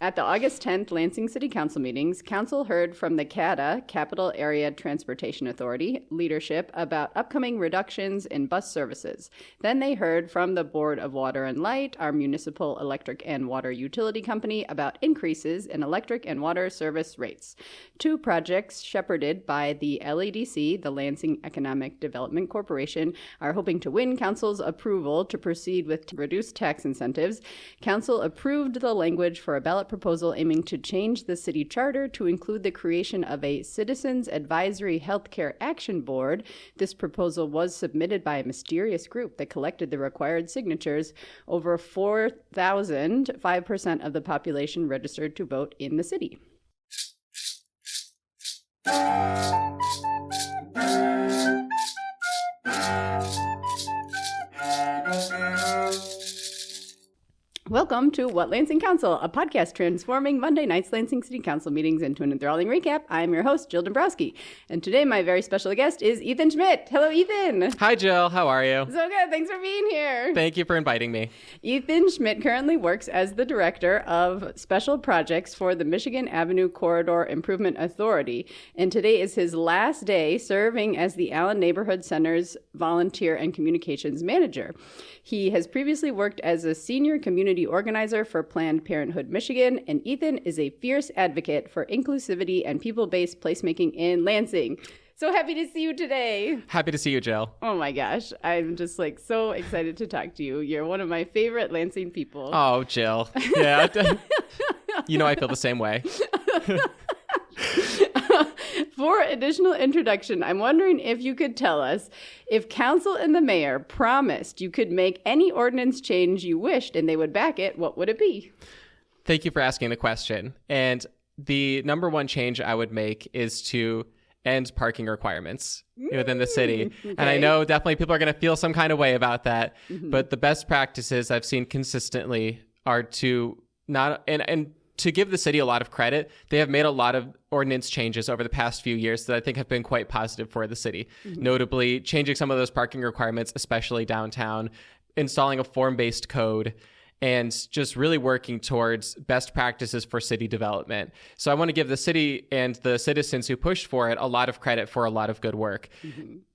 At the August 10th Lansing City Council meetings, Council heard from the CATA, Capital Area Transportation Authority, leadership about upcoming reductions in bus services. Then they heard from the Board of Water and Light, our municipal electric and water utility company, about increases in electric and water service rates. Two projects shepherded by the LEDC, the Lansing Economic Development Corporation, are hoping to win Council's approval to proceed with reduced tax incentives. Council approved the language for a ballot proposal aiming to change the city charter to include the creation of a Citizens Advisory Healthcare Action Board. This proposal was submitted by a mysterious group that collected the required signatures. Over 4,000, 5% of the population registered to vote in the city. Welcome to What Lansing Council, a podcast transforming Monday night's Lansing City Council meetings into an enthralling recap. I'm your host, Jill Dombrowski. And today my very special guest is Ethan Schmitt. Hello, Ethan. Hi, Jill. How are you? So good. Thanks for being here. Thank you for inviting me. Ethan Schmitt currently works as the Director of Special Projects for the Michigan Avenue Corridor Improvement Authority. And today is his last day serving as the Allen Neighborhood Center's Volunteer and Communications Manager. He has previously worked as a senior community organizer for Planned Parenthood Michigan, and Ethan is a fierce advocate for inclusivity and people-based placemaking in Lansing. So happy to see you today. Happy to see you, Jill. Oh my gosh. I'm just so excited to talk to you. You're one of my favorite Lansing people. Oh, Jill. Yeah. You know I feel the same way. For additional introduction, I'm wondering if you could tell us if council and the mayor promised you could make any ordinance change you wished and they would back it, what would it be? Thank you for asking the question. And the number one change I would make is to end parking requirements within the city. Okay. And I know definitely people are going to feel some kind of way about that, but the best practices I've seen consistently are to not, and to give the city a lot of credit, they have made a lot of ordinance changes over the past few years that I think have been quite positive for the city. Notably, changing some of those parking requirements, especially downtown, installing a form-based code, and just really working towards best practices for city development. So I want to give the city and the citizens who pushed for it a lot of credit for a lot of good work.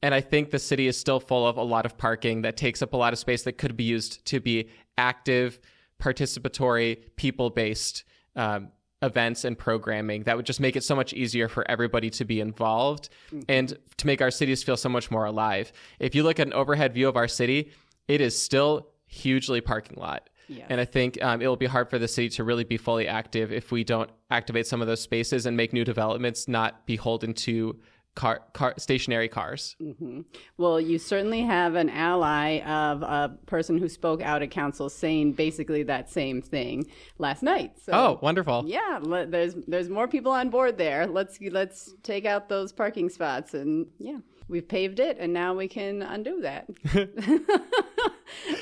And I think the city is still full of a lot of parking that takes up a lot of space that could be used to be active, participatory, people-based events and programming that would just make it so much easier for everybody to be involved and to make our cities feel so much more alive. If you look at an overhead view of our city, it is still hugely parking lot. Yes. And I think it will be hard for the city to really be fully active if we don't activate some of those spaces and make new developments not beholden to stationary cars. Well, you certainly have an ally of a person who spoke out at council saying basically that same thing last night. So, oh, wonderful. Yeah, there's more people on board there. Let's take out those parking spots, and yeah, we've paved it, and now we can undo that.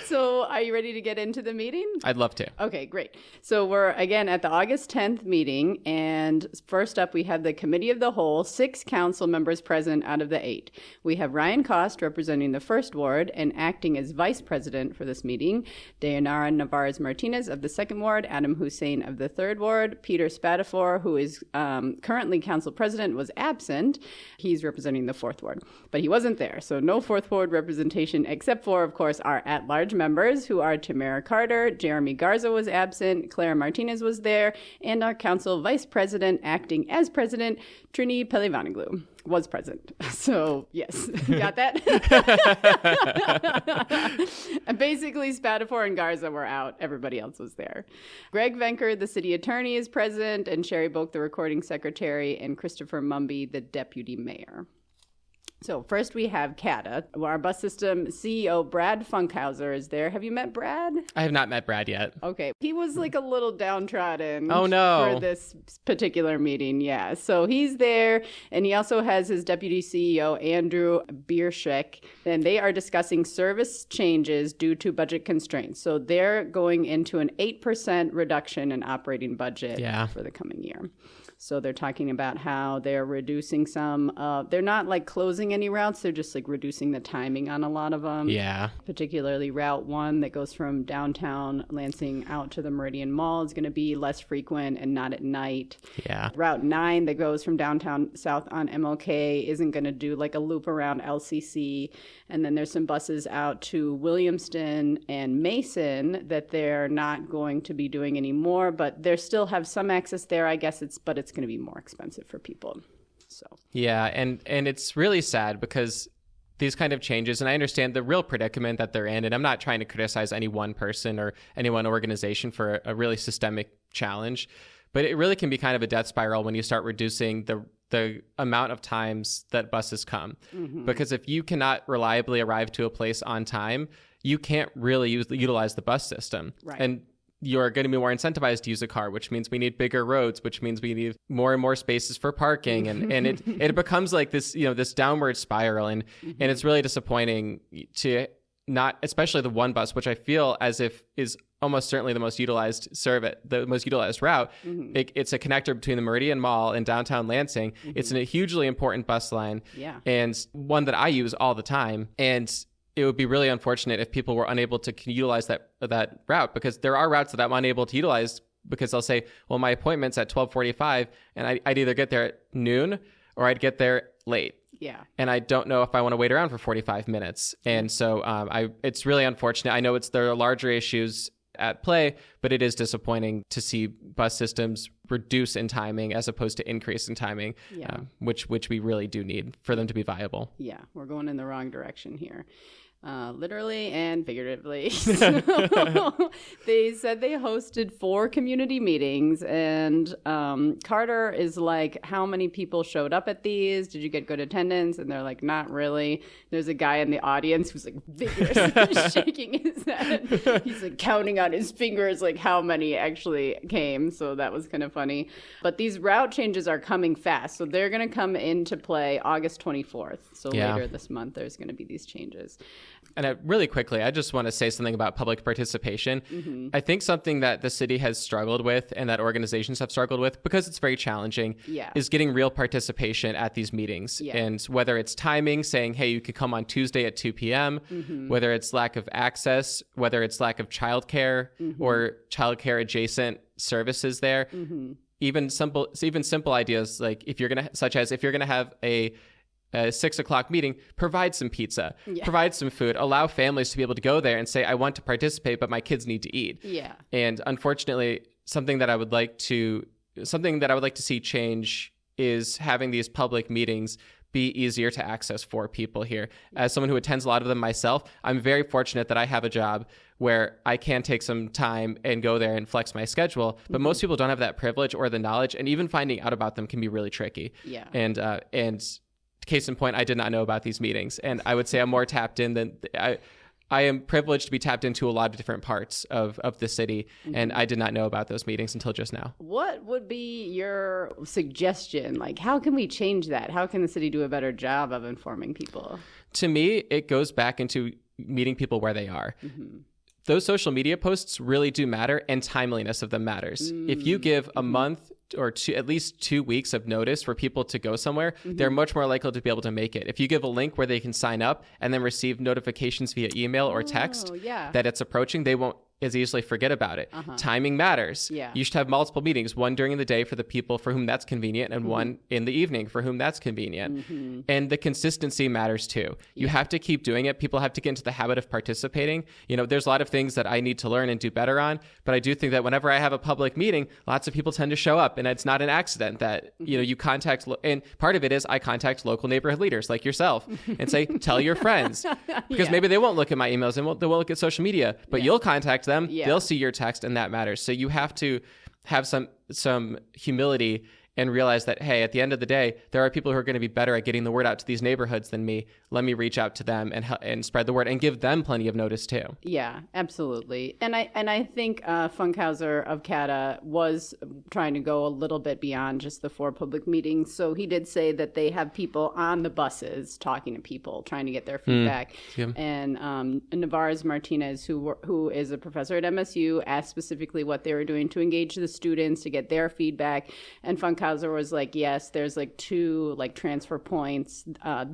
So are you ready to get into the meeting? I'd love to. Okay, great. So we're, again, at the August 10th meeting, and first up we have the Committee of the Whole, 6 council members present out of the 8. We have Ryan Cost representing the 1st Ward and acting as vice president for this meeting, Dayanara Navarez-Martinez of the 2nd Ward, Adam Hussein of the 3rd Ward, Peter Spatafor, who is currently council president, was absent. He's representing the 4th Ward, but he wasn't there, so no 4th Ward representation except for, of course, our at-large members, who are Tamara Carter, Jeremy Garza was absent, Claire Martinez was there, and our council vice president, acting as president, Trini Pelivanoglu, was present. So, yes, got that? And basically, Spatafor and Garza were out. Everybody else was there. Greg Venker, the city attorney, is present, and Sherry Boak, the recording secretary, and Christopher Mumby, the deputy mayor. So first we have CATA. Our bus system CEO, Brad Funkhauser, is there. Have you met Brad? I have not met Brad yet. Okay. He was a little downtrodden for this particular meeting. Yeah. So he's there. And he also has his deputy CEO, Andrew Bierschek. And they are discussing service changes due to budget constraints. So they're going into an 8% reduction in operating budget for the coming year. So they're talking about how they're reducing some, they're not closing closing any routes. They're just like reducing the timing on a lot of them. Yeah. Particularly Route 1 that goes from downtown Lansing out to the Meridian Mall is going to be less frequent and not at night. Yeah. Route 9 that goes from downtown south on MLK isn't going to do like a loop around LCC. And then there's some buses out to Williamston and Mason that they're not going to be doing anymore, but they still have some access there. I guess it's going to be more expensive for people. So yeah, and it's really sad because these kind of changes, and I understand the real predicament that they're in, and I'm not trying to criticize any one person or any one organization for a really systemic challenge, but it really can be kind of a death spiral when you start reducing the amount of times that buses come. Mm-hmm. Because if you cannot reliably arrive to a place on time, you can't really utilize the bus system. Right. And you're going to be more incentivized to use a car, which means we need bigger roads, which means we need more and more spaces for parking. And it becomes like this, this downward spiral. And it's really disappointing to not, especially the one bus, which I feel as if is almost certainly the most utilized the most utilized route. Mm-hmm. It's a connector between the Meridian Mall and downtown Lansing. Mm-hmm. It's a hugely important bus line, and one that I use all the time. And it would be really unfortunate if people were unable to utilize that route, because there are routes that I'm unable to utilize because they'll say, well, my appointment's at 12:45 and I'd either get there at noon or I'd get there late. Yeah. And I don't know if I want to wait around for 45 minutes. And so it's really unfortunate. I know there are larger issues at play, but it is disappointing to see bus systems reduce in timing as opposed to increase in timing, which we really do need for them to be viable. Yeah, we're going in the wrong direction here. Literally and figuratively. They said they hosted 4 community meetings, and Carter is like, how many people showed up at these? Did you get good attendance? And they're like, not really. There's a guy in the audience who's like vigorously shaking his head. He's like counting on his fingers like how many actually came. So that was kind of funny. But these route changes are coming fast. So they're going to come into play August 24th. So later this month, there's going to be these changes. And really quickly, I just want to say something about public participation. Mm-hmm. I think something that the city has struggled with and that organizations have struggled with, because it's very challenging, is getting real participation at these meetings. Yeah. And whether it's timing, saying, hey, you could come on Tuesday at 2 p.m., whether it's lack of access, whether it's lack of childcare or childcare adjacent services there, even simple ideas like if you're going to have a 6 o'clock meeting, provide some pizza, provide some food, allow families to be able to go there and say, I want to participate, but my kids need to eat. Yeah. And unfortunately, something that I would like to see change is having these public meetings be easier to access for people here. As someone who attends a lot of them myself, I'm very fortunate that I have a job where I can take some time and go there and flex my schedule. But most people don't have that privilege or the knowledge, and even finding out about them can be really tricky. Yeah. And case in point, I did not know about these meetings, and I would say I'm more tapped in than I am privileged to be tapped into a lot of different parts of the city, and I did not know about those meetings until just now. What would be your suggestion? Like, how can we change that? How can the city do a better job of informing people? To me, it goes back into meeting people where they are. Mm-hmm. Those social media posts really do matter, and timeliness of them matters. If you give a month or at least 2 weeks of notice for people to go somewhere, they're much more likely to be able to make it. If you give a link where they can sign up and then receive notifications via email or text that it's approaching, they won't as easily forget about it. Timing matters. Yeah. You should have multiple meetings, one during the day for the people for whom that's convenient, and one in the evening for whom that's convenient. And the consistency matters too. You have to keep doing it. People have to get into the habit of participating. There's a lot of things that I need to learn and do better on, but I do think that whenever I have a public meeting, lots of people tend to show up, and it's not an accident that you contact, and part of it is I contact local neighborhood leaders like yourself and say, tell your friends, because maybe they won't look at my emails and they won't look at social media, but you'll contact them. They'll see your text, and that matters. So you have to have some humility and realize that, hey, at the end of the day, there are people who are going to be better at getting the word out to these neighborhoods than me. Let me reach out to them and spread the word and give them plenty of notice too. Yeah, absolutely. And I think Funkhauser of CATA was trying to go a little bit beyond just the 4 public meetings. So he did say that they have people on the buses talking to people, trying to get their feedback. And Navarez Martinez, who is a professor at MSU, asked specifically what they were doing to engage the students, to get their feedback. And Funkhauser Hauser was like, yes, there's like 2 like transfer points,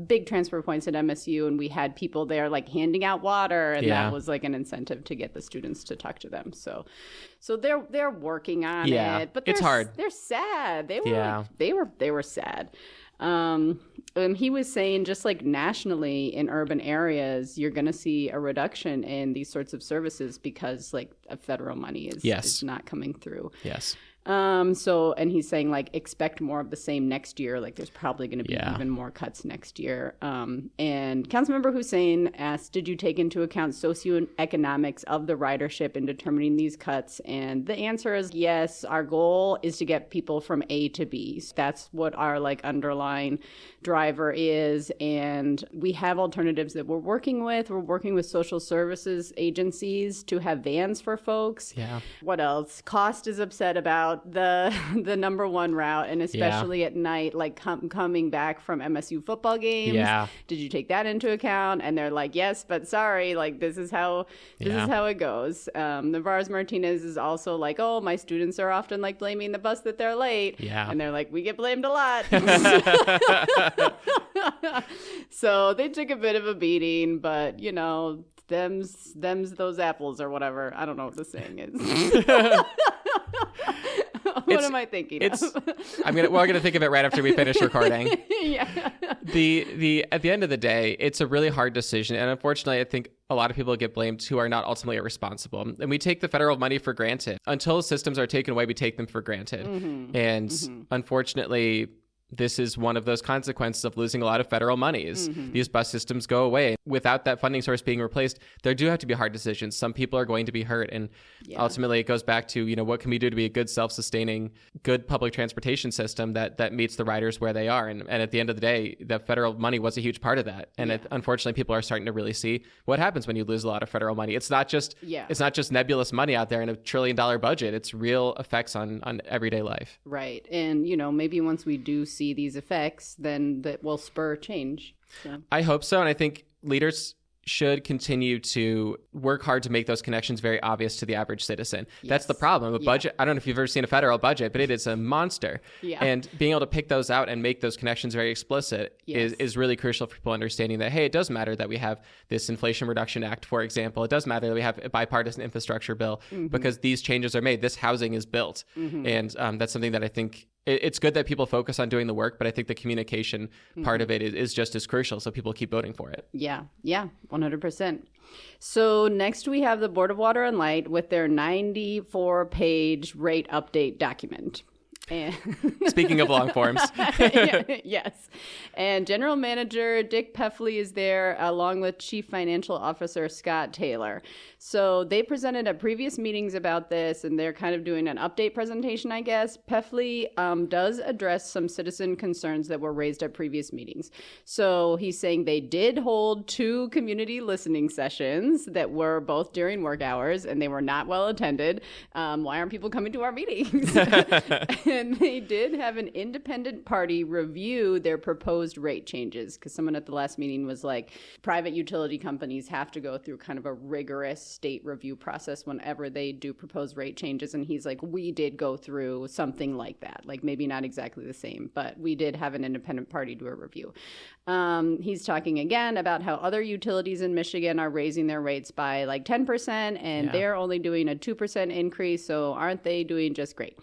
big transfer points at MSU, and we had people there like handing out water, and that was like an incentive to get the students to talk to them. So they're working on it, but it's hard. They're sad. They were they were sad. And he was saying just like nationally in urban areas, you're going to see a reduction in these sorts of services because like federal money is not coming through. Yes. And he's saying like expect more of the same next year. Like there's probably going to be even more cuts next year. And Councilmember Hussein asked, did you take into account socioeconomics of the ridership in determining these cuts? And the answer is yes. Our goal is to get people from A to B. So that's what our like underlying driver is. And we have alternatives that we're working with. We're working with social services agencies to have vans for folks. Yeah. What else? Cost is upset about the number 1 route, and especially at night, like coming back from MSU football games. Yeah. Did you take that into account? And they're like, yes, but sorry, like this is how it goes. Navarez Martinez is also like, oh, my students are often like blaming the bus that they're late. Yeah. And they're like, we get blamed a lot. So they took a bit of a beating, but you know, them's those apples or whatever. I don't know what the saying is. What am I thinking of? We're gonna think of it right after we finish recording. Yeah. At the end of the day, it's a really hard decision, and unfortunately, I think a lot of people get blamed who are not ultimately responsible. And we take the federal money for granted. Until systems are taken away, we take them for granted. And unfortunately, this is one of those consequences of losing a lot of federal monies. These bus systems go away. Without that funding source being replaced, there do have to be hard decisions. Some people are going to be hurt. And ultimately, it goes back to, you know, what can we do to be a good self-sustaining, good public transportation system that meets the riders where they are. And at the end of the day, the federal money was a huge part of that. And unfortunately, people are starting to really see what happens when you lose a lot of federal money. It's not just nebulous money out there in $1 trillion budget. It's real effects on everyday life. Right. And, you know, maybe once we do see these effects, then that will spur change. So. I hope so. And I think leaders should continue to work hard to make those connections very obvious to the average citizen. Yes. That's the problem. A budget, I don't know if you've ever seen a federal budget, but it is a monster. Yeah. And being able to pick those out and make those connections very explicit is really crucial for people understanding that, hey, it does matter that we have this Inflation Reduction Act, for example. It does matter that we have a bipartisan infrastructure bill because these changes are made. This housing is built. And that's something that I think it's good that people focus on doing the work, but I think the communication part of it is just as crucial, so people keep voting for it. Yeah, 100%. So next we have the Board of Water and Light with their 94-page rate update document. And speaking of long forms. Yes. And General Manager Dick Peffley is there along with Chief Financial Officer Scott Taylor. So they presented at previous meetings about this, and they're kind of doing an update presentation, I guess. Peffley does address some citizen concerns that were raised at previous meetings. So he's saying they did hold 2 community listening sessions that were both during work hours, and they were not well attended. Why aren't people coming to our meetings? And they did have an independent party review their proposed rate changes, because someone at the last meeting was like, private utility companies have to go through kind of a rigorous state review process whenever they do propose rate changes. And he's like, we did go through something like that, like maybe not exactly the same, but we did have an independent party do a review. He's talking again about how other utilities in Michigan are raising their rates by like 10%, and they're only doing a 2% increase. So aren't they doing just great?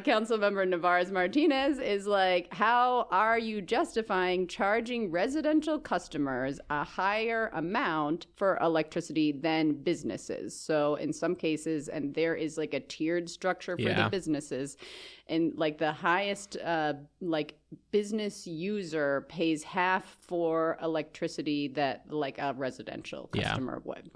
Councilmember Navarez Martinez is like, how are you justifying charging residential customers a higher amount for electricity than businesses? So in some cases, and there is like a tiered structure for the businesses, and like the highest like business user pays half for electricity that like a residential customer would.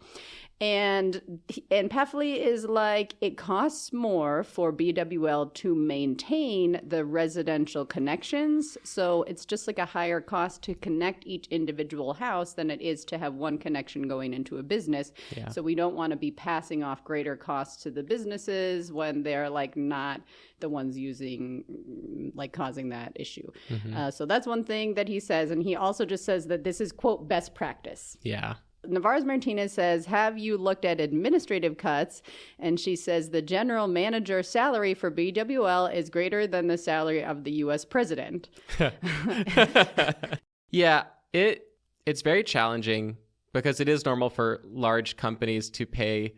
And Peffley is like, it costs more for BWL to maintain the residential connections. So it's just like a higher cost to connect each individual house than it is to have one connection going into a business. Yeah. So we don't want to be passing off greater costs to the businesses when they're like not the ones using, like causing that issue. Mm-hmm. So that's one thing that he says. And he also just says that this is, quote, best practice. Yeah. Navarez Martinez says, have you looked at administrative cuts? And she says the general manager salary for BWL is greater than the salary of the U.S. president. Yeah, it's very challenging because it is normal for large companies to pay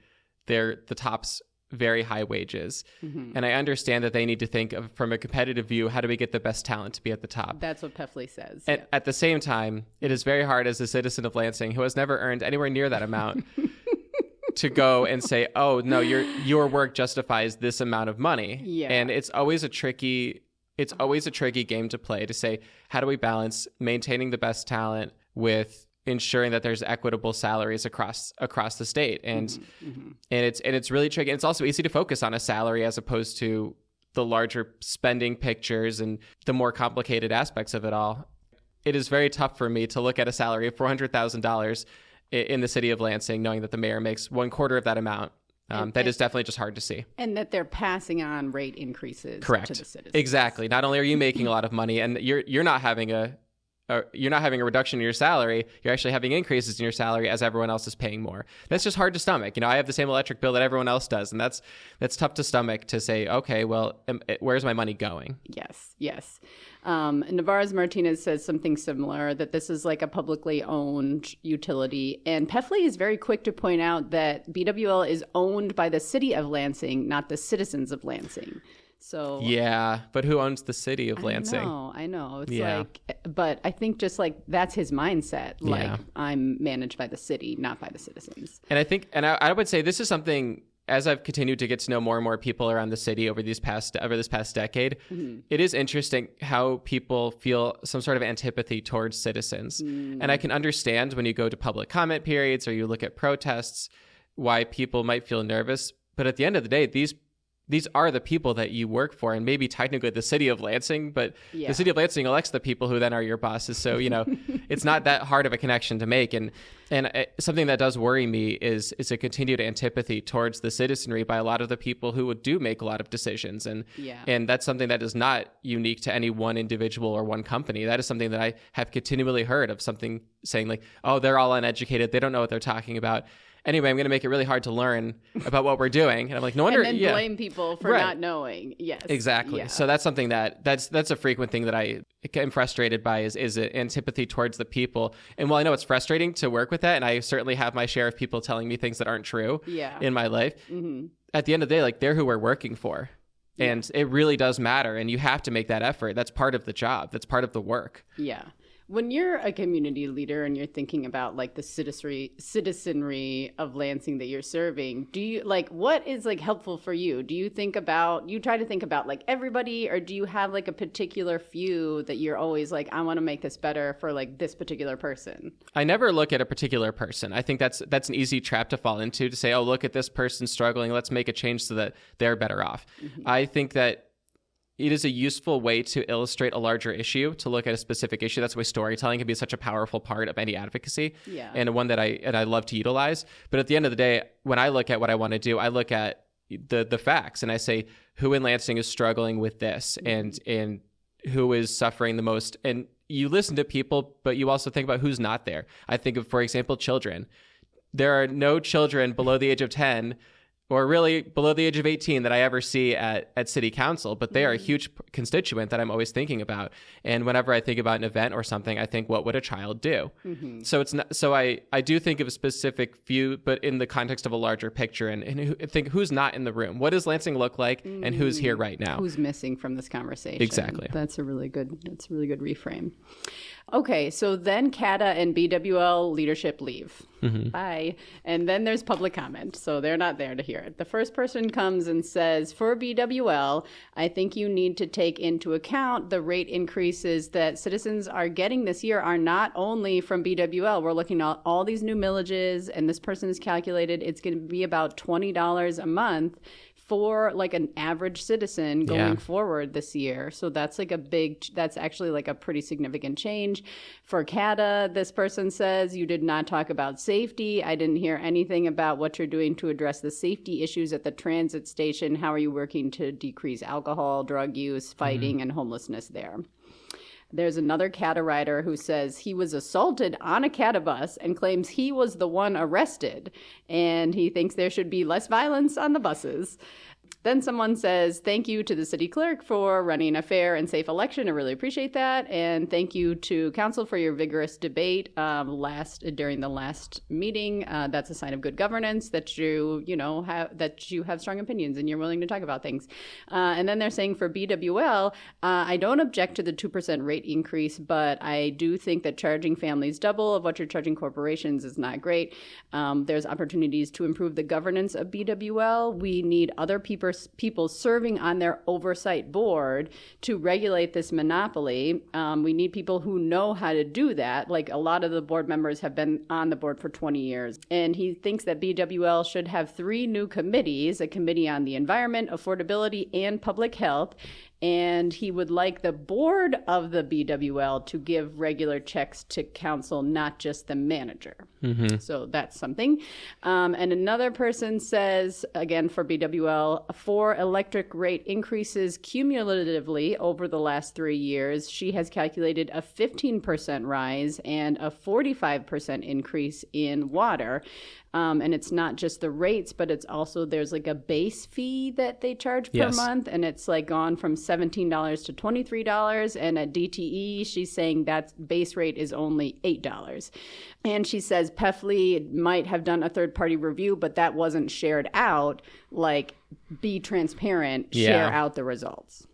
the tops very high wages. Mm-hmm. And I understand that they need to think of, from a competitive view, how do we get the best talent to be at the top? That's what Peffley says. And at the same time, it is very hard as a citizen of Lansing who has never earned anywhere near that amount to go and say, oh, no, your work justifies this amount of money. Yeah. And it's always a tricky game to play, to say, how do we balance maintaining the best talent with ensuring that there's equitable salaries across the state, and it's really tricky. And it's also easy to focus on a salary as opposed to the larger spending pictures and the more complicated aspects of it all. It is very tough for me to look at a salary of $400,000 in the city of Lansing, knowing that the mayor makes 1/4 of that amount. That is definitely just hard to see. And that they're passing on rate increases to the citizens. Exactly. Not only are you making a lot of money, and you're not having a reduction in your salary, you're actually having increases in your salary as everyone else is paying more. That's just hard to stomach. I have the same electric bill that everyone else does, and that's tough to stomach, to say, okay, well, where's my money going? Yes. Navarez Martinez says something similar, that this is like a publicly owned utility. And Peffley is very quick to point out that BWL is owned by the city of Lansing, not the citizens of Lansing. So yeah, but who owns the city of Lansing? I know. It's but I think just like that's his mindset. Like, I'm managed by the city, not by the citizens. And I think, and I would say this is something, as I've continued to get to know more and more people around the city over this past decade, it is interesting how people feel some sort of antipathy towards citizens. And I can understand when you go to public comment periods or you look at protests, why people might feel nervous. But at the end of the day, these are the people that you work for, and maybe technically the city of Lansing, but the city of Lansing elects the people who then are your bosses. So, it's not that hard of a connection to make. And something that does worry me is a continued antipathy towards the citizenry by a lot of the people who do make a lot of decisions. And that's something that is not unique to any one individual or one company. That is something that I have continually heard of, something saying like, oh, they're all uneducated, they don't know what they're talking about. Anyway, I'm going to make it really hard to learn about what we're doing. And I'm like, no wonder. And then blame people for not knowing. Yes. Exactly. Yeah. So that's something that's a frequent thing that I am frustrated by is antipathy towards the people. And while I know it's frustrating to work with that, and I certainly have my share of people telling me things that aren't true in my life, at the end of the day, like, they're who we're working for. And it really does matter. And you have to make that effort. That's part of the job. That's part of the work. Yeah. When you're a community leader and you're thinking about like the citizenry of Lansing that you're serving, do you like, what is like helpful for you? Do you try to think about like everybody, or do you have like a particular few that you're always like, I want to make this better for like this particular person? I never look at a particular person. I think that's an easy trap to fall into, to say, oh, look at this person struggling, let's make a change so that they're better off. I think that it is a useful way to illustrate a larger issue, to look at a specific issue. That's why storytelling can be such a powerful part of any advocacy, and one that I love to utilize. But at the end of the day, when I look at what I want to do, I look at the facts, and I say, who in Lansing is struggling with this, and who is suffering the most. And you listen to people, but you also think about who's not there. I think of, for example, children. There are no children below the age of 10 or really below the age of 18 that I ever see at city council, but they are a huge constituent that I'm always thinking about. And whenever I think about an event or something, I think, what would a child do? So it's not, so I do think of a specific few, but in the context of a larger picture, and think who's not in the room. What does Lansing look like, and who's here right now? Who's missing from this conversation? Exactly. That's a really good reframe. Okay, so then CATA and BWL leadership leave. Bye. And then there's public comment, so they're not there to hear it. The first person comes and says, for BWL, I think you need to take into account the rate increases that citizens are getting this year are not only from BWL. We're looking at all these new millages, and this person has calculated it's going to be about $20 a month for like an average citizen going forward this year. So that's like that's actually like a pretty significant change. For CATA, this person says, you did not talk about safety. I didn't hear anything about what you're doing to address the safety issues at the transit station. How are you working to decrease alcohol, drug use, fighting, and homelessness there? There's another CATA rider who says he was assaulted on a CATA bus and claims he was the one arrested, and he thinks there should be less violence on the buses. Then someone says, thank you to the city clerk for running a fair and safe election. I really appreciate that. And thank you to council for your vigorous debate during the last meeting. That's a sign of good governance, that you have strong opinions and you're willing to talk about things. And then they're saying for BWL, I don't object to the 2% rate increase, but I do think that charging families double of what you're charging corporations is not great. There's opportunities to improve the governance of BWL. We need other people serving on their oversight board to regulate this monopoly. We need people who know how to do that. Like, a lot of the board members have been on the board for 20 years. And he thinks that BWL should have 3 new committees: a committee on the environment, affordability, and public health. And he would like the board of the BWL to give regular checks to council, not just the manager. Mm-hmm. So that's something. And another person says, again, for BWL, 4 electric rate increases cumulatively over the last 3 years. She has calculated a 15% rise and a 45% increase in water. And it's not just the rates, but it's also, there's like a base fee that they charge per month. And it's like gone from $17 to $23. And at DTE, she's saying that base rate is only $8. And she says Pefli might have done a third-party review, but that wasn't shared out. Like, be transparent, share out the results.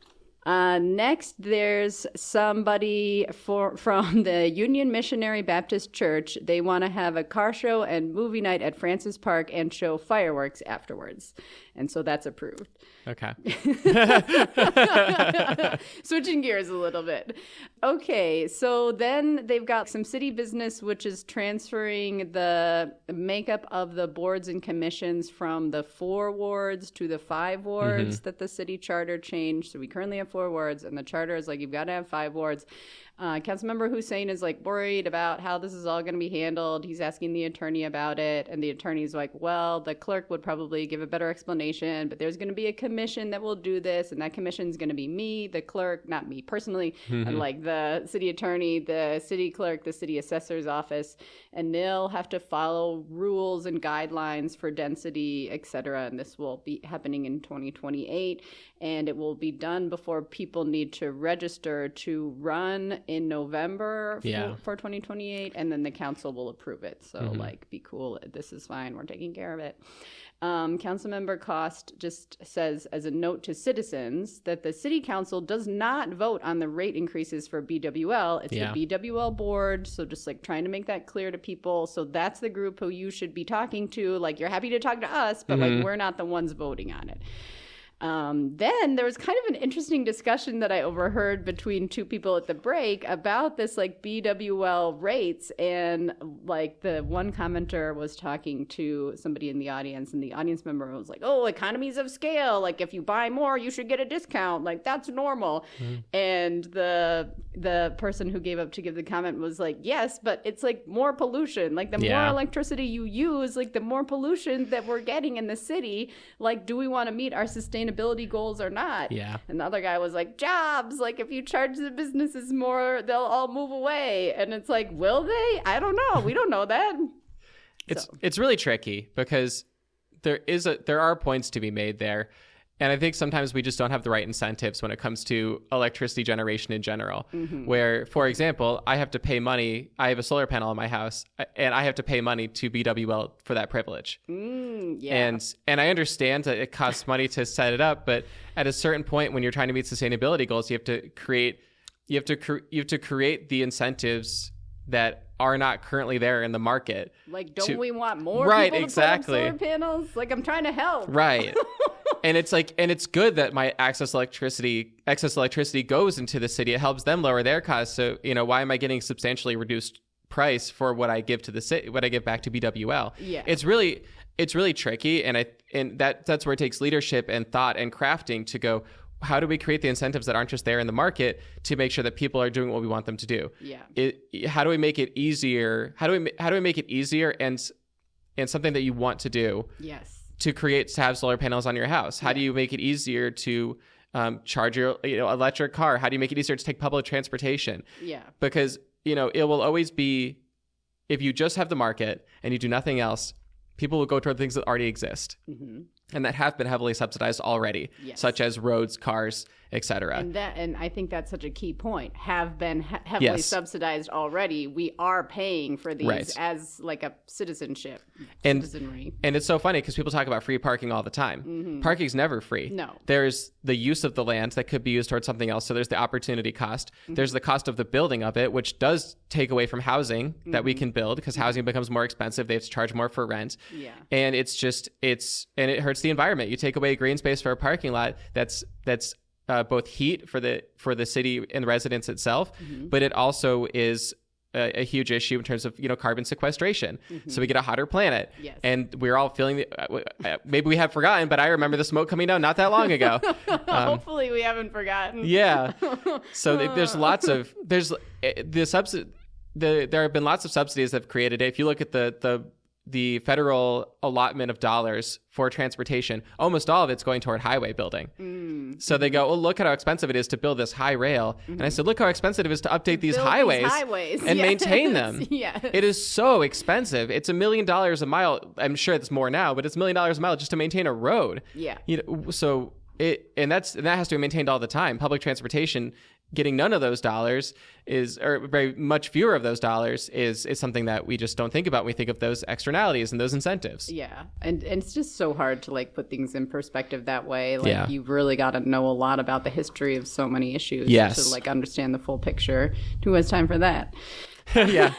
Next, there's somebody from the Union Missionary Baptist Church. They want to have a car show and movie night at Francis Park and show fireworks afterwards. And so that's approved. Okay. Switching gears a little bit. Okay, so then they've got some city business, which is transferring the makeup of the boards and commissions from the 4 wards to the 5 wards that the city charter changed. So we currently have 4 wards, and the charter is like, you've got to have 5 wards. Councilmember Hussein is like worried about how this is all going to be handled. He's asking the attorney about it, and the attorney's like, well, the clerk would probably give a better explanation, but there's going to be a commission that will do this, and that commission is going to be me, the clerk, not me personally, and like the city attorney, the city clerk, the city assessor's office, and they'll have to follow rules and guidelines for density, et cetera, and this will be happening in 2028, and it will be done before people need to register to run in November for 2028, and then the council will approve it. So like, be cool. This is fine. We're taking care of it. Councilmember Cost just says, as a note to citizens, that the city council does not vote on the rate increases for BWL. It's the BWL board. So just like trying to make that clear to people. So that's the group who you should be talking to. Like, you're happy to talk to us, but like, we're not the ones voting on it. Then there was kind of an interesting discussion that I overheard between 2 people at the break about this like BWL rates, and like the one commenter was talking to somebody in the audience, and the audience member was like, oh, economies of scale, like if you buy more you should get a discount, like that's normal. And the person who gave up to give the comment was like, yes, but it's like more pollution, like the more electricity you use, like the more pollution that we're getting in the city. Like, do we want to meet our sustainability goals or not? And the other guy was like, jobs, like if you charge the businesses more, they'll all move away. And it's like, will they? I don't know. We don't know that. It's really tricky, because there are points to be made there. And I think sometimes we just don't have the right incentives when it comes to electricity generation in general, where, for example, I have to pay money. I have a solar panel on my house, and I have to pay money to BWL for that privilege. And I understand that it costs money to set it up, but at a certain point, when you're trying to meet sustainability goals, you have to create the incentives that are not currently there in the market. Like, don't we want more people to put up solar panels? Like, I'm trying to help. Right. And it's like, and it's good that my excess electricity goes into the city. It helps them lower their costs. So, why am I getting substantially reduced price for what I give to the city, what I give back to BWL? Yeah. It's really tricky. And that's where it takes leadership and thought and crafting to go, how do we create the incentives that aren't just there in the market to make sure that people are doing what we want them to do? How do we make it easier? How do we make it easier and something that you want to do? To have solar panels on your house? How do you make it easier to charge your electric car? How do you make it easier to take public transportation? Yeah. Because, it will always be, if you just have the market and you do nothing else, people will go toward things that already exist. Mm-hmm. And that have been heavily subsidized already, such as roads, cars, etc. And I think that's such a key point. Have been heavily subsidized already. We are paying for these as like a citizenship, citizenry. And it's so funny because people talk about free parking all the time. Mm-hmm. Parking's never free. No. There's the use of the land that could be used towards something else. So there's the opportunity cost. Mm-hmm. There's the cost of the building of it, which does take away from housing that we can build because housing becomes more expensive. They have to charge more for rent. Yeah. And it hurts the environment. You take away green space for a parking lot that's both heat for the city and the residents itself, but it also is a huge issue in terms of carbon sequestration. So we get a hotter planet, and we're all feeling maybe we have forgotten, but I remember the smoke coming down not that long ago. Hopefully we haven't forgotten. Yeah. So there have been lots of subsidies that have created it. If you look at the federal allotment of dollars for transportation, almost all of it's going toward highway building. So they go, well, look at how expensive it is to build this high rail. And I said, look how expensive it is to update these highways and maintain them. It is so expensive. It's $1 million a mile. I'm sure it's more now, but it's $1 million a mile just to maintain a road. Yeah. So that has to be maintained all the time. Public transportation, getting none of those dollars or very much fewer of those dollars is something that we just don't think about when we think of those externalities and those incentives. Yeah. And it's just so hard to put things in perspective that way. You've really got to know a lot about the history of so many issues to understand the full picture. Who has time for that? Yeah.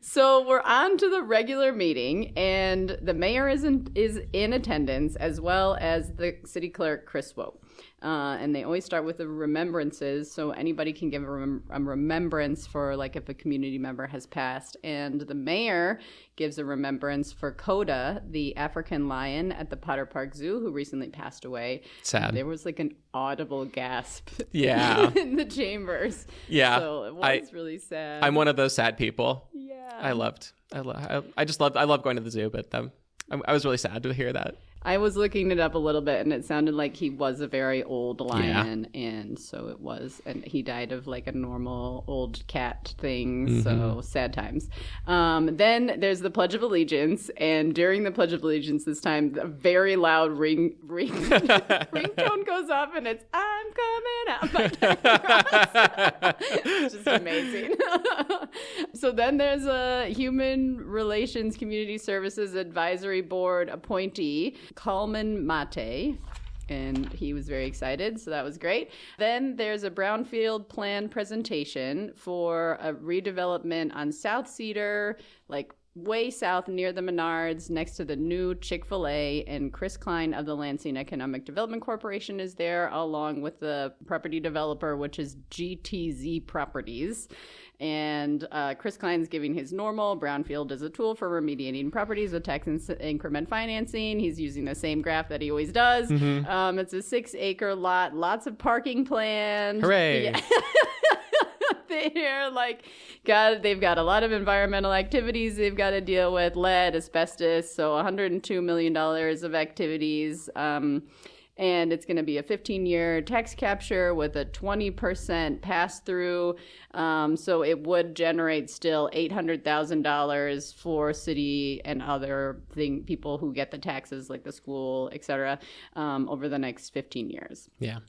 So we're on to the regular meeting, and the mayor is in attendance, as well as the city clerk, Chris Swope. And they always start with the remembrances, so anybody can give a remembrance for if a community member has passed. And the mayor gives a remembrance for Coda, the African lion at the Potter Park Zoo, who recently passed away. Sad. There was an audible gasp in the chambers. Yeah. So it was really sad. I'm one of those sad people. Yeah. I love going to the zoo, but I was really sad to hear that. I was looking it up a little bit, and it sounded like he was a very old lion, and so it was, and he died of a normal old cat thing, so sad times. Then there's the Pledge of Allegiance, and during the Pledge of Allegiance this time, a very loud ringtone goes off, and it's, I'm coming out my cross. It's just amazing. So then there's a Human Relations Community Services Advisory Board appointee, Coleman Mate, and he was very excited, so that was great. Then there's a brownfield plan presentation for a redevelopment on South Cedar, way south near the Menards, next to the new Chick-fil-A, and Chris Klein of the Lansing Economic Development Corporation is there, along with the property developer, which is GTZ Properties. And Chris Klein's giving his normal brownfield as a tool for remediating properties with tax increment financing. He's using the same graph that he always does. It's a 6-acre lot, lots of parking planned. Hooray! Yeah. They've got a lot of environmental activities they've got to deal with, lead, asbestos, so $102 million of activities. And it's going to be a 15-year tax capture with a 20% pass-through. So it would generate still $800,000 for city and other people who get the taxes, like the school, et cetera, over the next 15 years. Yeah.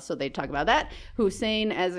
So they talk about that. Hussein has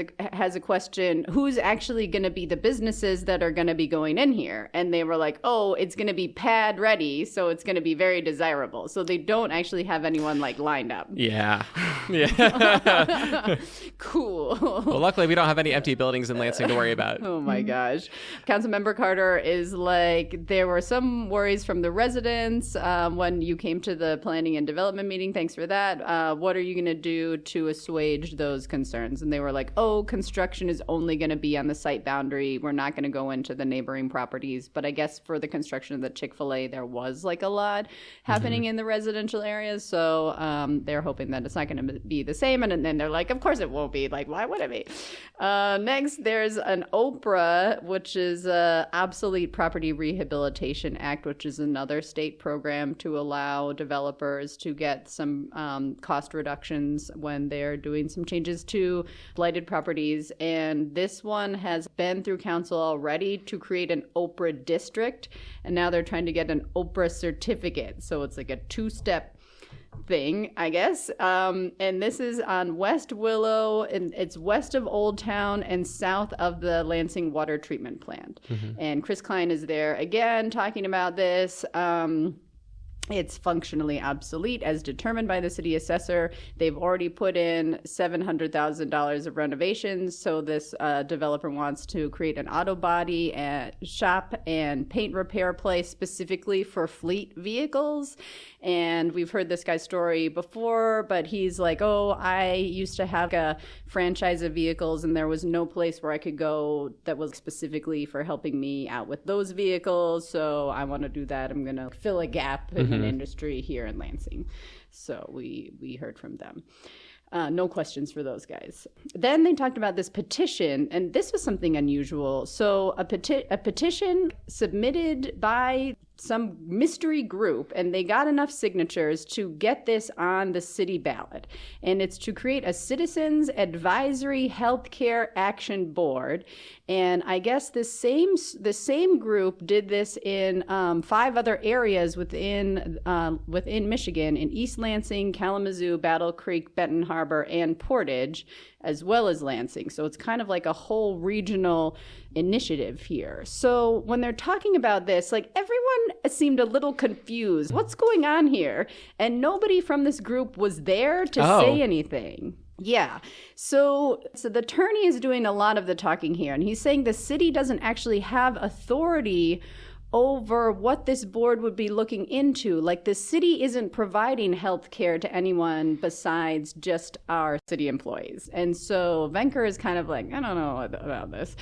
a question, who's actually going to be the businesses that are going to be going in here? And they were like, oh, it's going to be pad ready, so it's going to be very desirable. So they don't actually have anyone lined up. Yeah. Yeah. Cool. Well, luckily we don't have any empty buildings in Lansing to worry about. Oh my gosh. Councilmember Carter is there were some worries from the residents when you came to the planning and development meeting. Thanks for that. What are you going to do to to assuage those concerns. And they were like, oh, construction is only going to be on the site boundary. We're not going to go into the neighboring properties. But I guess for the construction of the Chick-fil-A, there was like a lot happening in the residential areas. So they're hoping that it's not going to be the same. And then they're like, of course it won't be. Like, why would it be? Next, there's an OPRA, which is Obsolete Property Rehabilitation Act, which is another state program to allow developers to get some cost reductions when they're doing some changes to blighted properties. And this one has been through council already to create an OPRA district. And now they're trying to get an OPRA certificate. So it's like a two-step thing, I guess. And this is on West Willow, and it's west of Old Town and south of the Lansing Water Treatment Plant. And Chris Klein is there again talking about this. It's functionally obsolete as determined by the city assessor. They've already put in $700,000 of renovations. So this developer wants to create an auto body shop and paint repair place specifically for fleet vehicles. And we've heard this guy's story before, but he's like, oh, I used to have a franchise of vehicles and there was no place where I could go that was specifically for helping me out with those vehicles. So I want to do that. I'm going to fill a gap in an industry here in Lansing. So we heard from them. No questions for those guys. Then they talked about this petition, and this was something unusual. So a petition submitted by some mystery group, and they got enough signatures to get this on the city ballot. And it's to create a Citizens Advisory Healthcare Action Board. And I guess the same group did this in 5 other areas within Michigan, in East Lansing, Kalamazoo, Battle Creek, Benton Harbor, and Portage, as well as Lansing. So it's kind of like a whole regional initiative here. So when they're talking about this, like everyone seemed a little confused. What's going on here? And nobody from this group was there to say anything. Yeah. So the attorney is doing a lot of the talking here, and he's saying the city doesn't actually have authority over what this board would be looking into. Like, the city isn't providing health care to anyone besides just our city employees. And so Venker is kind of like, I don't know about this.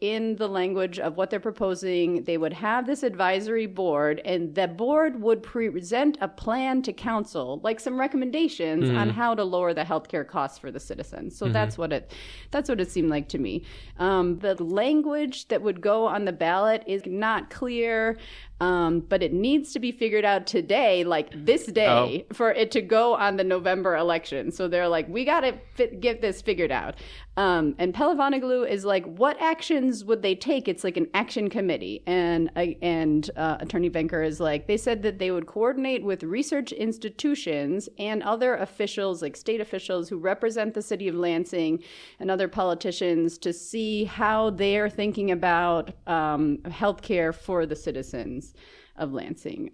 In the language of what they're proposing, they would have this advisory board, and the board would present a plan to council, like some recommendations on how to lower the healthcare costs for the citizens. So that's what it seemed like to me. The language that would go on the ballot is not clear, but it needs to be figured out today, like this day, for it to go on the November election. So they're like, we got to get this figured out. And Pelevanoglu is like, what actions would they take? It's like an action committee. And Attorney Venker is like, they said that they would coordinate with research institutions and other officials, like state officials who represent the city of Lansing and other politicians, to see how they're thinking about healthcare for the citizens of Lansing.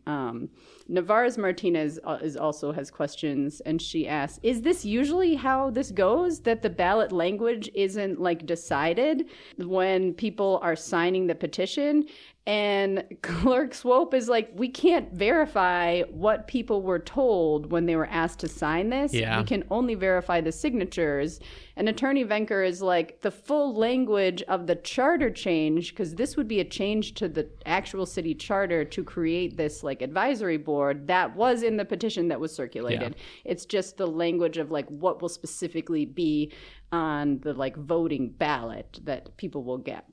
Navarez Martinez also has questions, and she asks, is this usually how this goes, that the ballot language isn't like decided when people are signing the petition? And Clerk Swope is like, we can't verify what people were told when they were asked to sign this. Yeah. We can only verify the signatures. And Attorney Venker is like, the full language of the charter change, because this would be a change to the actual city charter to create this like advisory board, that was in the petition that was circulated. Yeah. It's just the language of like what will specifically be on the like voting ballot that people will get.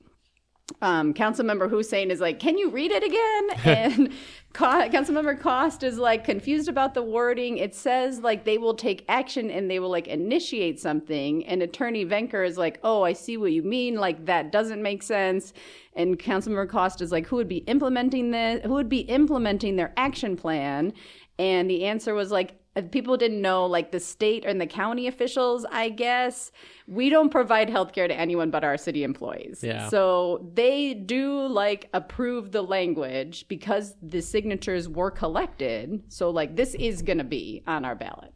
Councilmember Hussein is like, can you read it again? And Councilmember Cost is like confused about the wording. It says like they will take action and they will like initiate something. And Attorney Venker is like, oh, I see what you mean. Like, that doesn't make sense. And Councilmember Cost is like, who would be implementing this? Who would be implementing their action plan? And the answer was like, people didn't know, like the state and the county officials, I guess. We don't provide healthcare to anyone but our city employees. Yeah. So they do like approve the language because the signatures were collected. So like this is going to be on our ballot.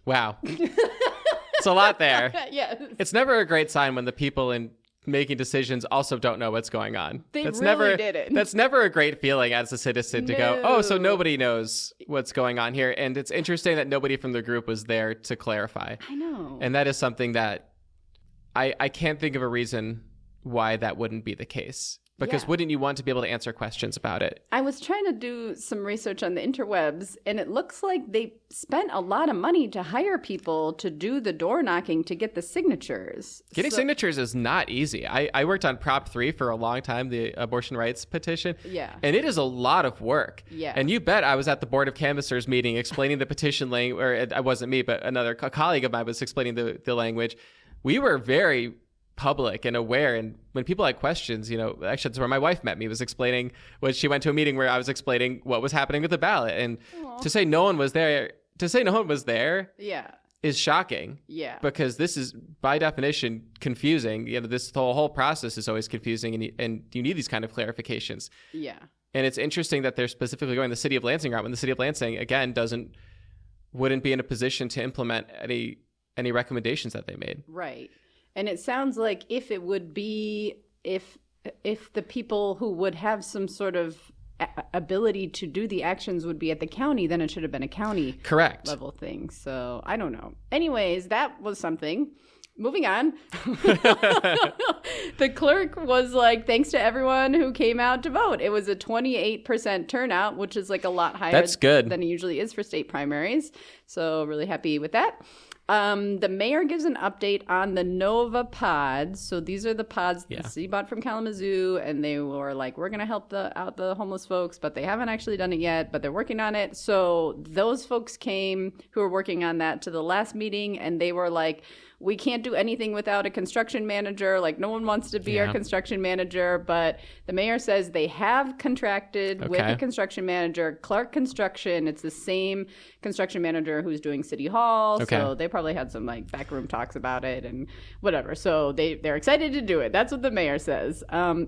Wow. It's a lot there. Yeah. It's never a great sign when the people in making decisions also don't know what's going on. That's really didn't. That's never a great feeling as a citizen to go, oh, so nobody knows what's going on here. And it's interesting that nobody from the group was there to clarify. I know. And that is something that I can't think of a reason why that wouldn't be the case. Because wouldn't you want to be able to answer questions about it? I was trying to do some research on the interwebs, and it looks like they spent a lot of money to hire people to do the door knocking to get the signatures. Getting signatures is not easy. I worked on Prop 3 for a long time, the abortion rights petition. Yeah. And it is a lot of work. Yeah. And you bet I was at the Board of Canvassers meeting explaining the petition language, or it wasn't me, but a colleague of mine was explaining the language. We were very public and aware, and when people had questions, actually that's where my wife met me, was explaining when she went to a meeting where I was explaining what was happening with the ballot, and to say no one was there is shocking, because this is by definition confusing. This whole process is always confusing, and you need these kind of clarifications. And it's interesting that they're specifically going the city of Lansing route when the city of Lansing again wouldn't be in a position to implement any recommendations that they made. Right. And it sounds like if the people who would have some sort of ability to do the actions would be at the county, then it should have been a county correct level thing. So I don't know. Anyways, that was something. Moving on. The clerk was like, thanks to everyone who came out to vote. It was a 28% turnout, which is like a lot higher That's good. than it usually is for state primaries. So really happy with that. The mayor gives an update on the Nova pods. So these are the pods the city bought from Kalamazoo, and they were like, we're going to help out the homeless folks, but they haven't actually done it yet, but they're working on it. So those folks came who were working on that to the last meeting, and they were like, we can't do anything without a construction manager. Like, no one wants to be our construction manager. But the mayor says they have contracted with a construction manager, Clark Construction. It's the same construction manager who's doing City Hall. So they probably had some like backroom talks about it and whatever. So they're excited to do it. That's what the mayor says.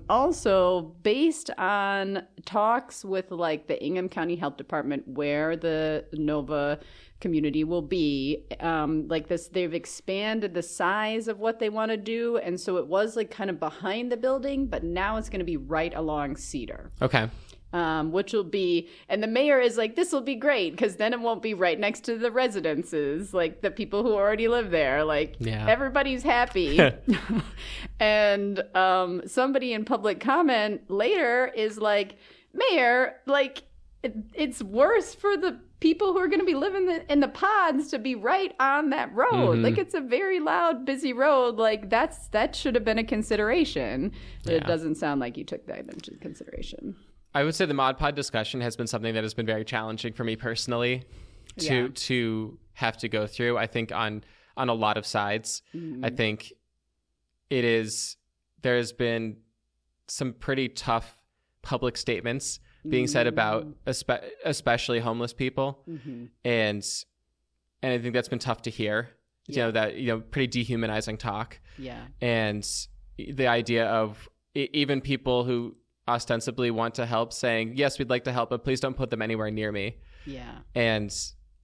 Also, based on talks with like the Ingham County Health Department, where the Nova community will be, like this, they've expanded the size of what they want to do, and so it was like kind of behind the building, but now it's going to be right along Cedar, which will be, and the mayor is like, this will be great because then it won't be right next to the residences, like the people who already live there, like everybody's happy. And somebody in public comment later is like, mayor, like it's worse for the people who are going to be living in the pods to be right on that road. Like, it's a very loud, busy road. Like, that should have been a consideration. But it doesn't sound like you took that into consideration. I would say the Mod Pod discussion has been something that has been very challenging for me personally to have to go through. I think on a lot of sides. I think there's been some pretty tough public statements being said about especially homeless people. And I think that's been tough to hear, pretty dehumanizing talk. And the idea of even people who ostensibly want to help saying, yes, we'd like to help, but please don't put them anywhere near me. And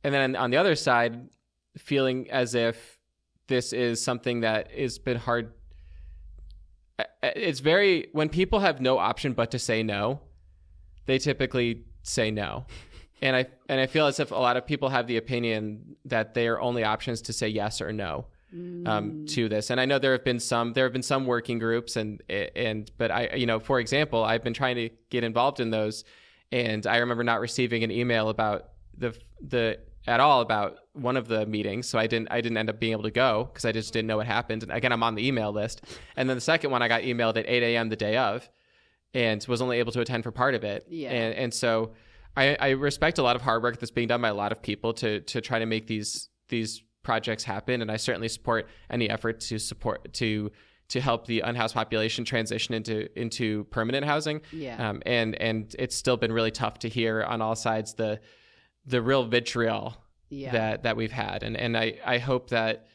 then on the other side, feeling as if this is something that has been hard. It's when people have no option but to say no, they typically say no. And I feel as if a lot of people have the opinion that their only options to say yes or no to this. And I know there have been some working groups but I, for example, I've been trying to get involved in those, and I remember not receiving an email about about one of the meetings. So I didn't end up being able to go because I just didn't know what happened. And again, I'm on the email list. And then the second one I got emailed at 8 a.m. the day of, and was only able to attend for part of it. And so I respect a lot of hard work that's being done by a lot of people to try to make these projects happen. And I certainly support any effort to help the unhoused population transition into permanent housing. And it's still been really tough to hear on all sides the real vitriol that we've had. And I hope that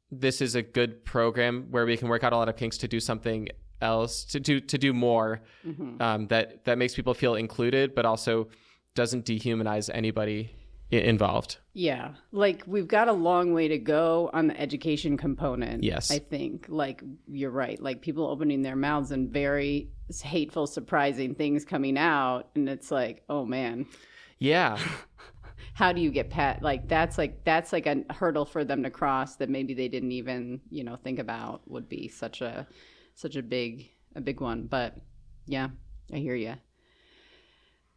this is a good program where we can work out a lot of kinks to do something else, to do more that makes people feel included, but also doesn't dehumanize anybody involved. Yeah. Like, we've got a long way to go on the education component. Yes. I think. Like, you're right. Like, people opening their mouths and very hateful, surprising things coming out. And it's like, oh, man. Yeah. How do you get that's like a hurdle for them to cross that maybe they didn't even, think about would be such a big one. But yeah, I hear you.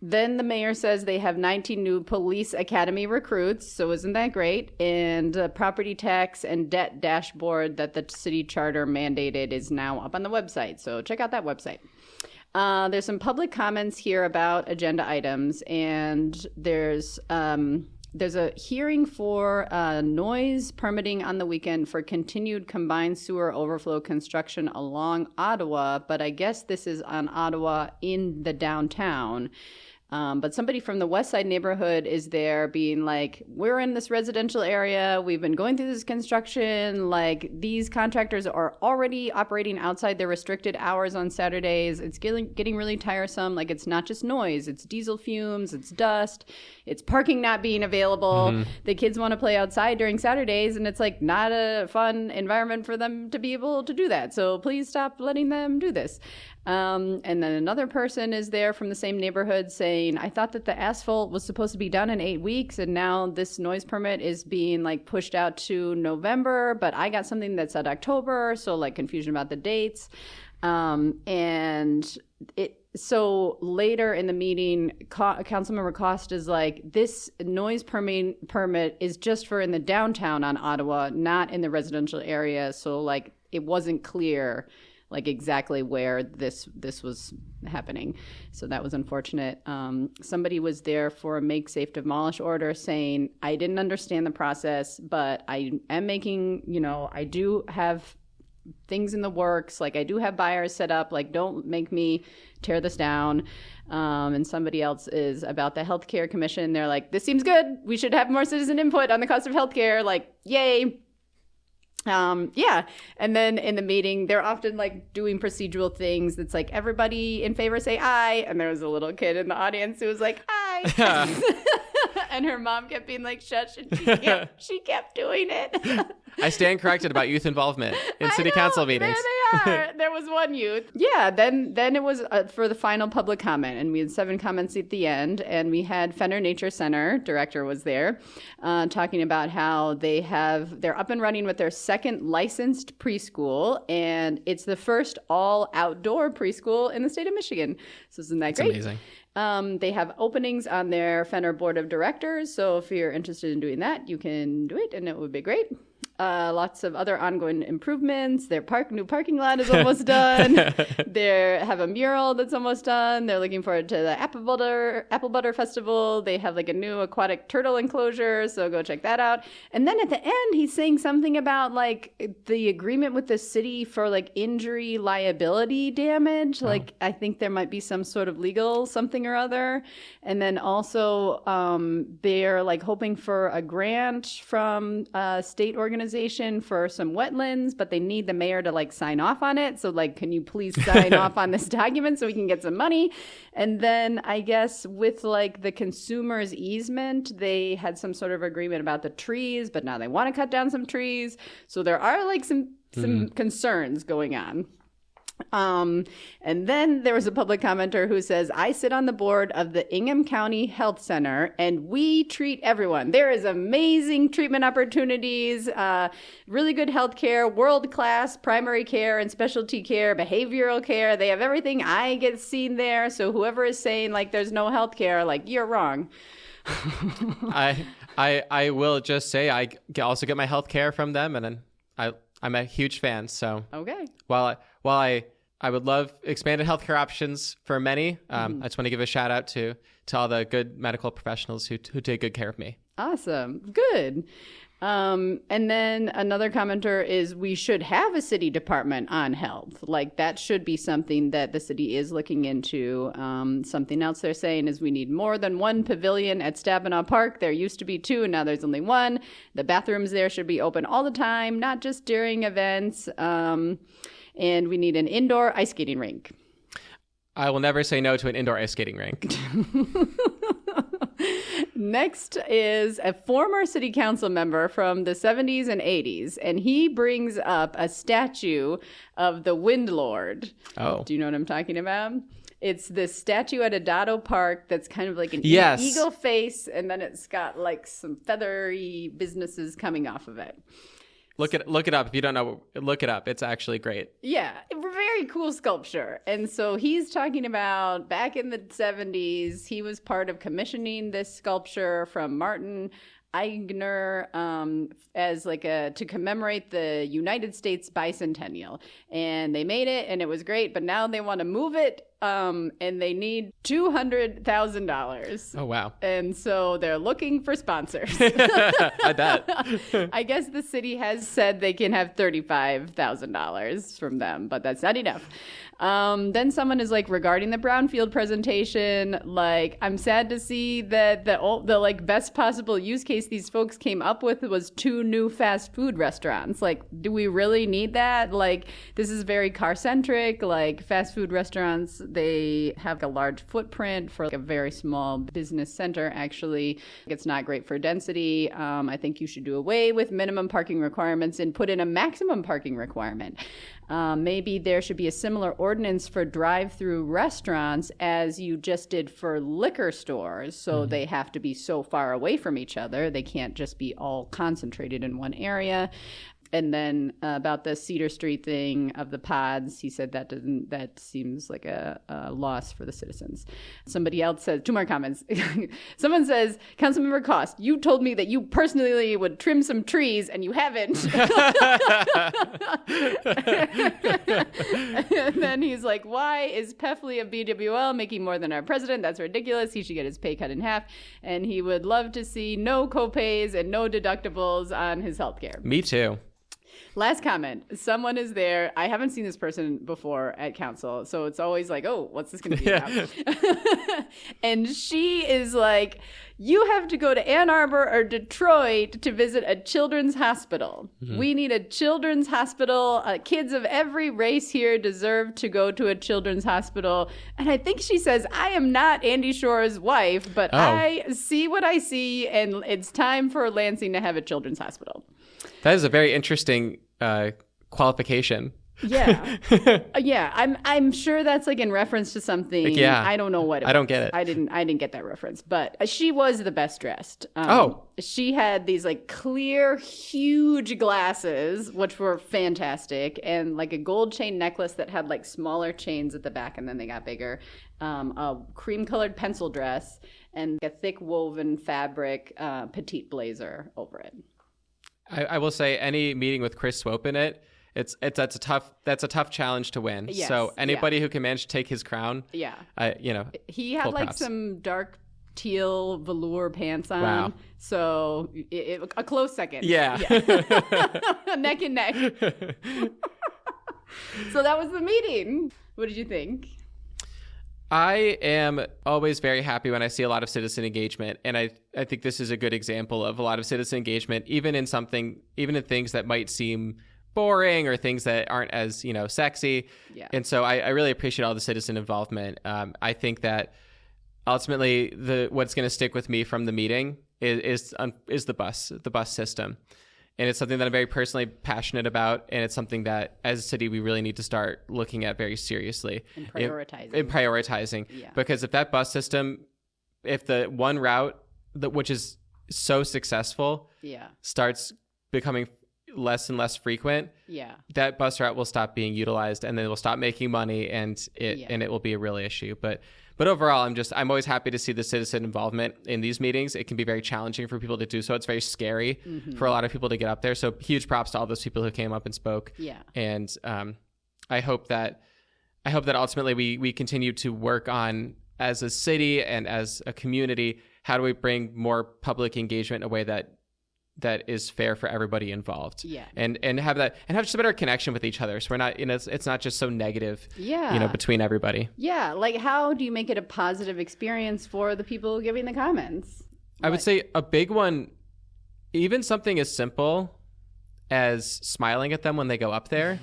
Then the mayor says they have 19 new police academy recruits, so isn't that great? And the property tax and debt dashboard that the city charter mandated is now up on the website, so check out that website. There's some public comments here about agenda items, and there's a hearing for noise permitting on the weekend for continued combined sewer overflow construction along Ottawa, but I guess this is on Ottawa in the downtown. But somebody from the West Side neighborhood is there being like, we're in this residential area. We've been going through this construction. Like, these contractors are already operating outside their restricted hours on Saturdays. It's getting really tiresome. Like, it's not just noise. It's diesel fumes. It's dust. It's parking not being available. Mm-hmm. The kids want to play outside during Saturdays, and it's like not a fun environment for them to be able to do that. So please stop letting them do this. And then another person is there from the same neighborhood saying, I thought that the asphalt was supposed to be done in 8 weeks, and now this noise permit is being like pushed out to November, but I got something that said October, so like confusion about the dates. So later in the meeting, Councilmember Cost is like, this noise permit is just for in the downtown on Ottawa, not in the residential area. So like, it wasn't clear like exactly where this was happening. So that was unfortunate. Somebody was there for a make safe demolish order saying, I didn't understand the process, but I am making, I do have things in the works. Like, I do have buyers set up. Like, don't make me tear this down. And somebody else is about the healthcare commission. They're like, this seems good. We should have more citizen input on the cost of healthcare. Like, yay. Yeah. And then in the meeting, they're often like doing procedural things. That's like, everybody in favor say aye. And there was a little kid in the audience who was like, aye. And her mom kept being like, shush. And she kept doing it. I stand corrected about youth involvement in city council meetings. There they are. There was one youth. Yeah. Then it was for the final public comment, and we had 7 comments at the end, and we had Fenner Nature Center director was there, talking about how they're up and running with their second licensed preschool, and it's the first all outdoor preschool in the state of Michigan. So isn't that great? Amazing. They have openings on their Fenner board of directors, so if you're interested in doing that, you can do it, and it would be great. Lots of other ongoing improvements. Their new parking lot is almost done. They have a mural that's almost done. They're looking forward to the Apple Butter Festival. They have like a new aquatic turtle enclosure, so go check that out. And then at the end, he's saying something about like the agreement with the city for like injury liability damage. Like, I think there might be some sort of legal something or other. And then also they're like hoping for a grant from a state organization for some wetlands, but they need the mayor to like sign off on it. So like, can you please sign off on this document so we can get some money? And then I guess with like the consumer's easement, they had some sort of agreement about the trees, but now they want to cut down some trees. So there are like some concerns going on. And then there was a public commenter who says, I sit on the board of the Ingham County Health Center, and we treat everyone. There is amazing treatment opportunities, really good health care, world-class primary care and specialty care, behavioral care. They have everything. I get seen there. So whoever is saying like there's no health care, like, you're wrong. I will just say I also get my health care from them, and I'm a huge fan. So okay. While I would love expanded healthcare options for many, I just want to give a shout out to all the good medical professionals who take good care of me. Awesome. Good. And then another commenter is we should have a city department on health. Like, that should be something that the city is looking into. Something else they're saying is we need more than one pavilion at Stabenow Park. There used to be 2, and now there's only 1. The bathrooms there should be open all the time, not just during events. And we need an indoor ice skating rink. I will never say no to an indoor ice skating rink. Next is a former city council member from the 70s and 80s, and he brings up a statue of the Wind Lord. Oh. Do you know what I'm talking about? It's this statue at Adado Park that's kind of like an Yes. eagle face, and then it's got like some feathery businesses coming off of it. Look it up. If you don't know, look it up. It's actually great. Yeah, very cool sculpture. And so he's talking about back in the 70s, he was part of commissioning this sculpture from Martin Eigner as like to commemorate the United States bicentennial. And they made it and it was great, but now they want to move it and they need $200,000. Oh, wow. And so they're looking for sponsors. I bet. I guess the city has said they can have $35,000 from them, but that's not enough. Then someone is like, regarding the brownfield presentation, like, I'm sad to see that the like best possible use case these folks came up with was 2 new fast food restaurants. Like, do we really need that? Like, this is very car centric. Like, fast food restaurants, they have a large footprint for like a very small business center. Actually, it's not great for density. I think you should do away with minimum parking requirements and put in a maximum parking requirement. Maybe there should be a similar ordinance for drive-through restaurants as you just did for liquor stores. So they have to be so far away from each other. They can't just be all concentrated in one area. And then about the Cedar Street thing of the pods, he said that seems like a loss for the citizens. Somebody else says, 2 more comments. Someone says, Councilmember Cost, you told me that you personally would trim some trees and you haven't. And then he's like, why is Peffley of BWL making more than our president? That's ridiculous. He should get his pay cut in half. And he would love to see no copays and no deductibles on his health care. Me too. Last comment. Someone is there. I haven't seen this person before at council, so it's always like, oh, what's this going to be about? And she is like, you have to go to Ann Arbor or Detroit to visit a children's hospital. Mm-hmm. We need a children's hospital. Kids of every race here deserve to go to a children's hospital. And I think she says, I am not Andy Schor's wife, but I see what I see, and it's time for Lansing to have a children's hospital. That is a very interesting qualification. Yeah. Yeah. I'm sure that's like in reference to something. Like, yeah. I don't know what it was. I don't get it. I didn't get that reference, but she was the best dressed. She had these like clear, huge glasses, which were fantastic, and like a gold chain necklace that had like smaller chains at the back and then they got bigger. A cream colored pencil dress and a thick woven fabric petite blazer over it. I will say any meeting with Chris Swope in it, that's a tough challenge to win. Yes, so anybody who can manage to take his crown, he had like props. Some dark teal velour pants on. Wow. So a close second. Yeah. Neck and neck. So that was the meeting. What did you think? I am always very happy when I see a lot of citizen engagement, and I think this is a good example of a lot of citizen engagement, even in things that might seem boring or things that aren't as sexy. Yeah. And so I really appreciate all the citizen involvement. I think that ultimately what's going to stick with me from the meeting is the bus system. And it's something that I'm very personally passionate about. And it's something that as a city, we really need to start looking at very seriously. And prioritizing. Yeah. Because if that bus system, if the one route, which is so successful, starts becoming less and less frequent, that bus route will stop being utilized and then it will stop making money and it will be a real issue. But overall, I'm always happy to see the citizen involvement in these meetings. It can be very challenging for people to do so. It's very scary for a lot of people to get up there. So huge props to all those people who came up and spoke. Yeah. And I hope that ultimately we continue to work on, as a city and as a community, how do we bring more public engagement in a way that is fair for everybody involved. Yeah. And have just a better connection with each other. So we're not, it's not just so negative, between everybody. Yeah. Like, how do you make it a positive experience for the people giving the comments? I would say a big one, even something as simple as smiling at them when they go up there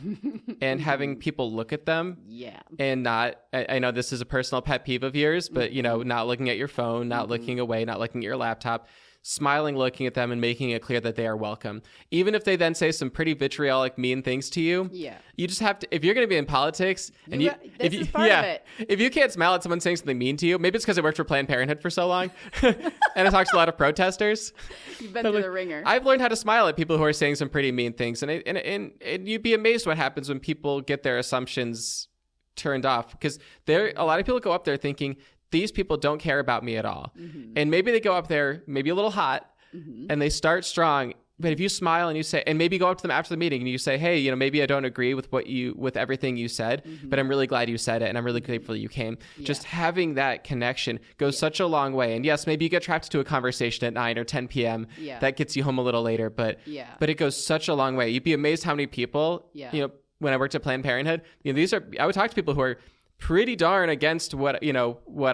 and having people look at them. Yeah. And not, I know this is a personal pet peeve of yours, but, you know, not looking at your phone, not looking away, not looking at your laptop, smiling, looking at them and making it clear that they are welcome. Even if they then say some pretty vitriolic, mean things to you, you just have to, if you're going to be in politics and if you can't smile at someone saying something mean to you, maybe it's because I worked for Planned Parenthood for so long and I talked to a lot of protesters. You've been through the ringer. I've learned how to smile at people who are saying some pretty mean things. And you'd be amazed what happens when people get their assumptions turned off, because a lot of people go up there thinking, these people don't care about me at all. And maybe they go up there, maybe a little hot, and they start strong. But if you smile and you say, and maybe go up to them after the meeting and you say, hey, you know, maybe I don't agree with with everything you said, but I'm really glad you said it. And I'm really grateful you came. Just having that connection goes such a long way. And yes, maybe you get trapped to a conversation at 9 or 10 p.m. That gets you home a little later, but it goes such a long way. You'd be amazed how many people, you know, when I worked at Planned Parenthood, you know, I would talk to people who are pretty darn against what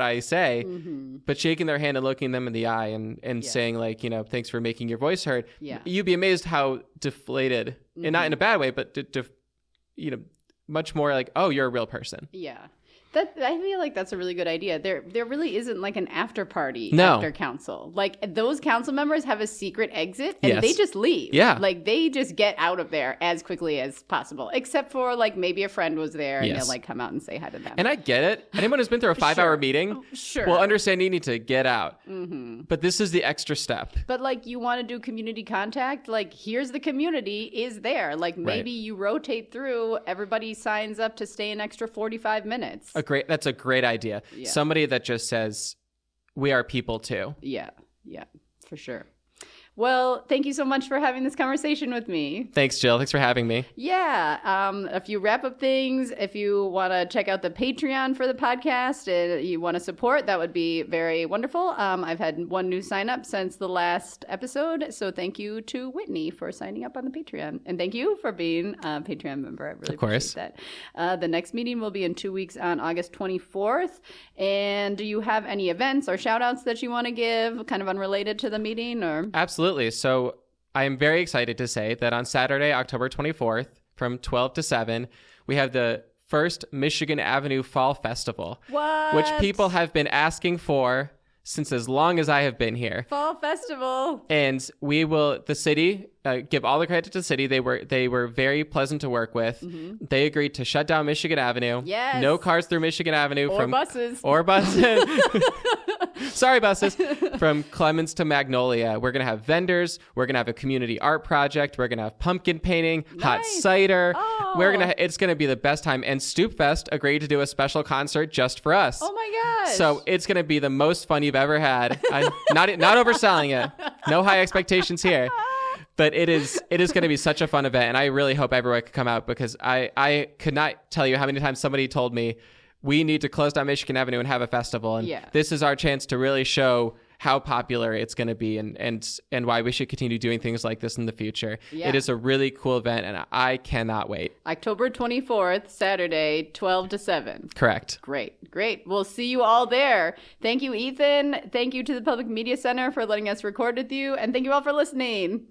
I say, but shaking their hand and looking them in the eye and saying, like, you know, thanks for making your voice heard. You'd be amazed how deflated, and not in a bad way, but you know, much more like, oh, you're a real person. I feel like that's a really good idea. There really isn't like an after party after council. Like, those council members have a secret exit and they just leave. Like, they just get out of there as quickly as possible, except for like maybe a friend was there and they'll like come out and say hi to them. And I get it. Anyone who's been through a 5-hour meeting will understand you need to get out. But this is the extra step. But like, you want to do community contact, like, here's the community is there. Like, maybe you rotate through, everybody signs up to stay an extra 45 minutes. That's a great idea. Somebody that just says, we are people too. Yeah, for sure. Well, thank you so much for having this conversation with me. Thanks, Jill. Thanks for having me. A few wrap-up things. If you want to check out the Patreon for the podcast and you want to support, that would be very wonderful. I've had one new sign-up since the last episode, so thank you to Whitney for signing up on the Patreon. And thank you for being a Patreon member. I really appreciate that. The next meeting will be in 2 weeks on August 24th. And do you have any events or shout-outs that you want to give, kind of unrelated to the meeting? Or Absolutely. So I am very excited to say that on Saturday, October 24th, from 12 to 7, we have the first Michigan Avenue Fall Festival, which people have been asking for since as long as I have been here. Fall Festival. And we will, the city, give all the credit to the city. They were very pleasant to work with. They agreed to shut down Michigan Avenue. Yes. No cars through Michigan Avenue. Or buses. Sorry, buses. From Clemens to Magnolia. We're going to have vendors. We're going to have a community art project. We're going to have pumpkin painting, hot cider. Oh. It's going to be the best time. And Stoop Fest agreed to do a special concert just for us. Oh my gosh. So it's going to be the most fun you've ever had. I'm not overselling it. No high expectations here. But it is going to be such a fun event, and I really hope everyone can come out, because I could not tell you how many times somebody told me we need to close down Michigan Avenue and have a festival, and this is our chance to really show how popular it's going to be and why we should continue doing things like this in the future. It is a really cool event, and I cannot wait. October 24th, Saturday, 12 to 7. Correct. Great. We'll see you all there. Thank you, Ethan. Thank you to the Public Media Center for letting us record with you, and thank you all for listening.